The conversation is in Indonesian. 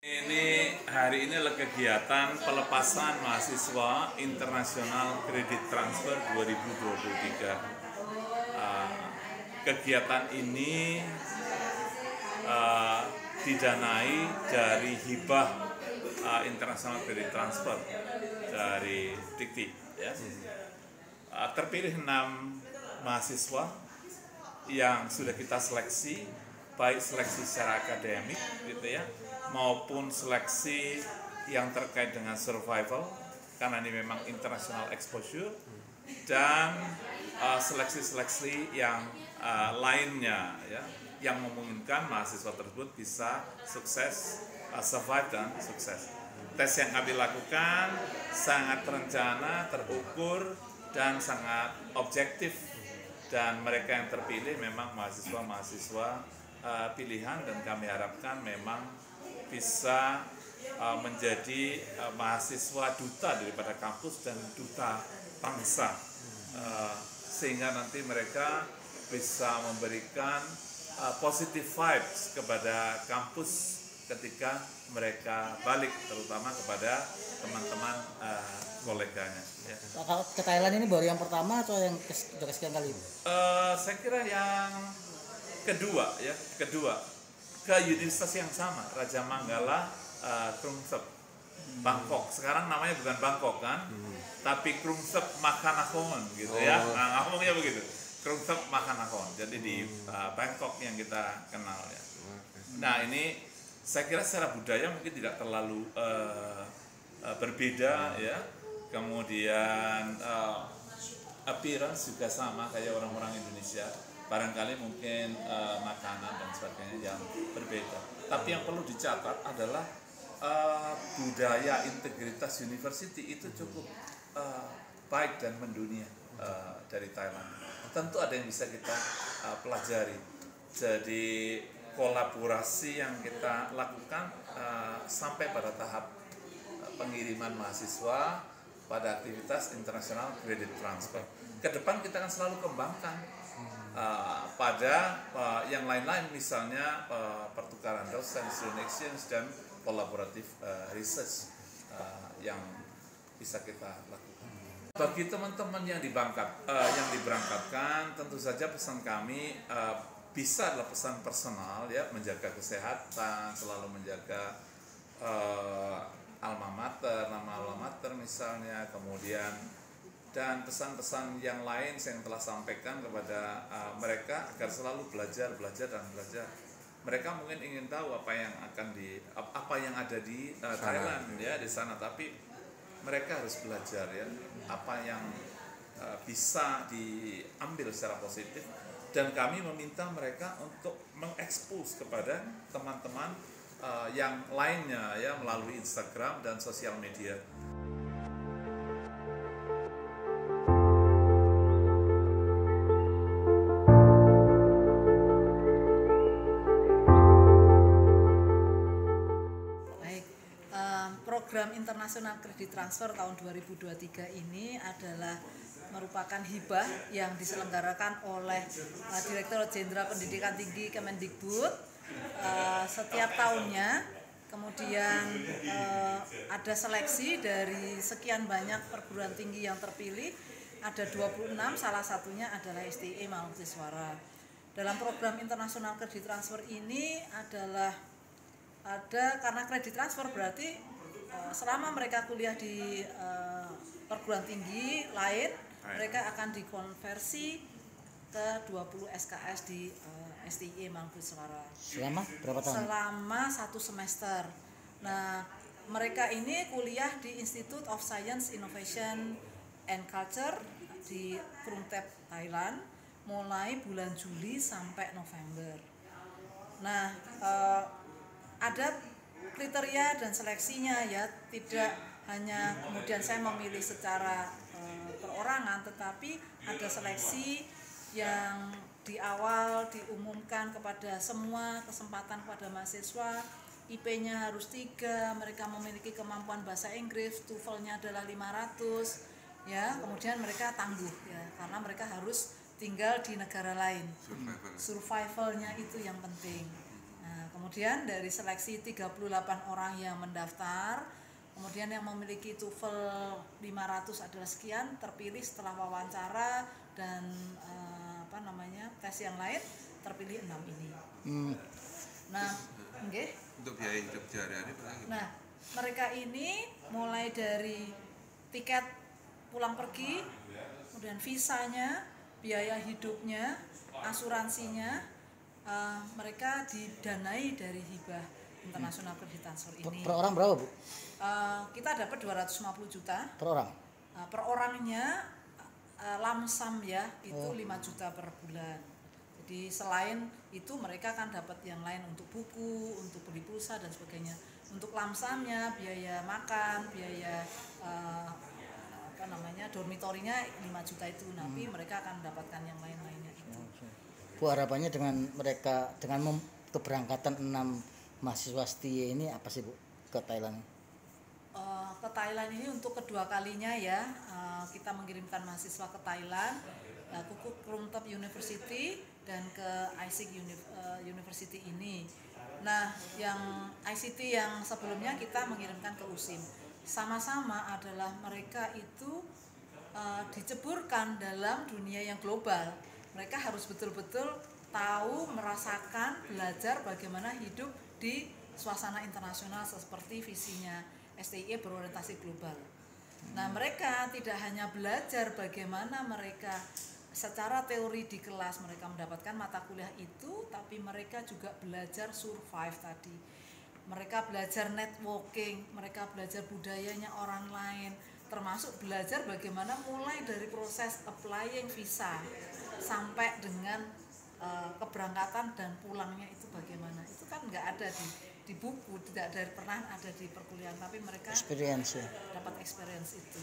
Ini hari ini adalah kegiatan pelepasan mahasiswa internasional kredit transfer 2023. Kegiatan ini didanai dari hibah internasional kredit transfer dari Dikti. Ya. Terpilih 6 mahasiswa yang sudah kita seleksi, baik seleksi secara akademik, gitu ya, maupun seleksi yang terkait dengan survival, karena ini memang international exposure, dan seleksi-seleksi yang lainnya, ya, yang memungkinkan mahasiswa tersebut bisa sukses, survive dan sukses. Tes yang kami lakukan sangat terencana, terukur, dan sangat objektif, dan mereka yang terpilih memang mahasiswa-mahasiswa pilihan, dan kami harapkan memang bisa menjadi mahasiswa duta daripada kampus dan duta bangsa, sehingga nanti mereka bisa memberikan positive vibes kepada kampus ketika mereka balik, terutama kepada teman-teman koleganya. Ya. Kalau ke Thailand ini baru yang pertama atau yang sudah kesekian kali? Saya kira yang kedua, ya, ke universitas yang sama, Raja Manggala, Krungsep, Bangkok. Sekarang namanya bukan Bangkok kan, tapi Krungsep Makanakon gitu ya. Nah, ngomongnya begitu, Krungsep Makanakon. Jadi di Bangkok yang kita kenal ya. Nah, ini saya kira secara budaya mungkin tidak terlalu berbeda ya. Kemudian appearance juga sama kayak orang-orang Indonesia. Barangkali mungkin makanan dan sebagainya yang berbeda. Tapi yang perlu dicatat adalah budaya integritas university itu cukup baik dan mendunia dari Thailand. Tentu ada yang bisa kita pelajari. Jadi kolaborasi yang kita lakukan sampai pada tahap pengiriman mahasiswa pada aktivitas internasional credit transfer. Ke depan kita akan selalu kembangkan pada yang lain-lain, misalnya pertukaran dosen, student exchange, dan kolaboratif research yang bisa kita lakukan. Bagi teman-teman yang diberangkatkan, tentu saja pesan kami bisa adalah pesan personal, ya, menjaga kesehatan, selalu menjaga alma mater, nama alma mater misalnya, kemudian dan pesan-pesan yang lain saya telah sampaikan kepada mereka agar selalu belajar. Mereka mungkin ingin tahu apa yang ada di Thailand, ya, di sana, tapi mereka harus belajar, ya, apa yang bisa diambil secara positif, dan kami meminta mereka untuk mengekspos kepada teman-teman yang lainnya, ya, melalui Instagram dan sosial media. Program Internasional Kredit Transfer tahun 2023 ini adalah merupakan hibah yang diselenggarakan oleh Direktur Jenderal Pendidikan Tinggi Kemendikbud setiap tahunnya. Kemudian ada seleksi dari sekian banyak perguruan tinggi yang terpilih, ada 26, salah satunya adalah STI Mahasiswara. Dalam program Internasional Kredit Transfer ini ada karena kredit transfer berarti selama mereka kuliah di perguruan tinggi lain, mereka akan dikonversi ke 20 SKS di STI Mahasiswara. Selama berapa tahun? Selama 1 semester. Nah, mereka ini kuliah di Institute of Science, Innovation and Culture di Krung Thep, Thailand, mulai bulan Juli sampai November. Nah, ada kriteria dan seleksinya, ya, tidak hanya kemudian saya memilih secara perorangan, tetapi ada seleksi yang di awal diumumkan kepada semua, kesempatan kepada mahasiswa, IP-nya harus 3, mereka memiliki kemampuan bahasa Inggris, TOEFL-nya adalah 500, ya, kemudian mereka tangguh, ya, karena mereka harus tinggal di negara lain. Survival-nya itu yang penting. Nah, kemudian dari seleksi 38 orang yang mendaftar, kemudian yang memiliki TOEFL 500 adalah sekian, terpilih setelah wawancara dan tes yang lain, terpilih 6 ini. Nah, okay. Untuk biaya hidup sehari-hari berapa? Nah, mereka ini mulai dari tiket pulang pergi, kemudian visanya, biaya hidupnya, asuransinya, mereka didanai dari hibah internasional kredit transfer ini. Per orang berapa, Bu? Kita dapat 250 juta. Per orang? Per orangnya lamsam ya, itu 5 juta per bulan. Jadi selain itu mereka akan dapat yang lain untuk buku, untuk beli pulsa dan sebagainya. Untuk lamsamnya, biaya makan, biaya dormitorinya 5 juta itu. Tapi mereka akan mendapatkan yang lain-lainnya itu. Bu, harapannya dengan mereka dengan keberangkatan 6 mahasiswa setia ini apa sih, Bu, ke Thailand? Ke Thailand ini untuk kedua kalinya ya, kita mengirimkan mahasiswa ke Thailand, Kukuk Krungthep University dan ke ISIC University ini. Nah, yang ICT yang sebelumnya kita mengirimkan ke USIM. Sama-sama adalah mereka itu diceburkan dalam dunia yang global. Mereka harus betul-betul tahu, merasakan, belajar bagaimana hidup di suasana internasional seperti visinya STIE berorientasi global. Nah, mereka tidak hanya belajar bagaimana mereka secara teori di kelas mereka mendapatkan mata kuliah itu, tapi mereka juga belajar survive tadi. Mereka belajar networking, mereka belajar budayanya orang lain, termasuk belajar bagaimana mulai dari proses applying visa sampai dengan keberangkatan dan pulangnya itu bagaimana. Itu kan nggak ada di buku, tidak pernah ada di perkuliahan, tapi mereka Experience ya. dapat experience itu.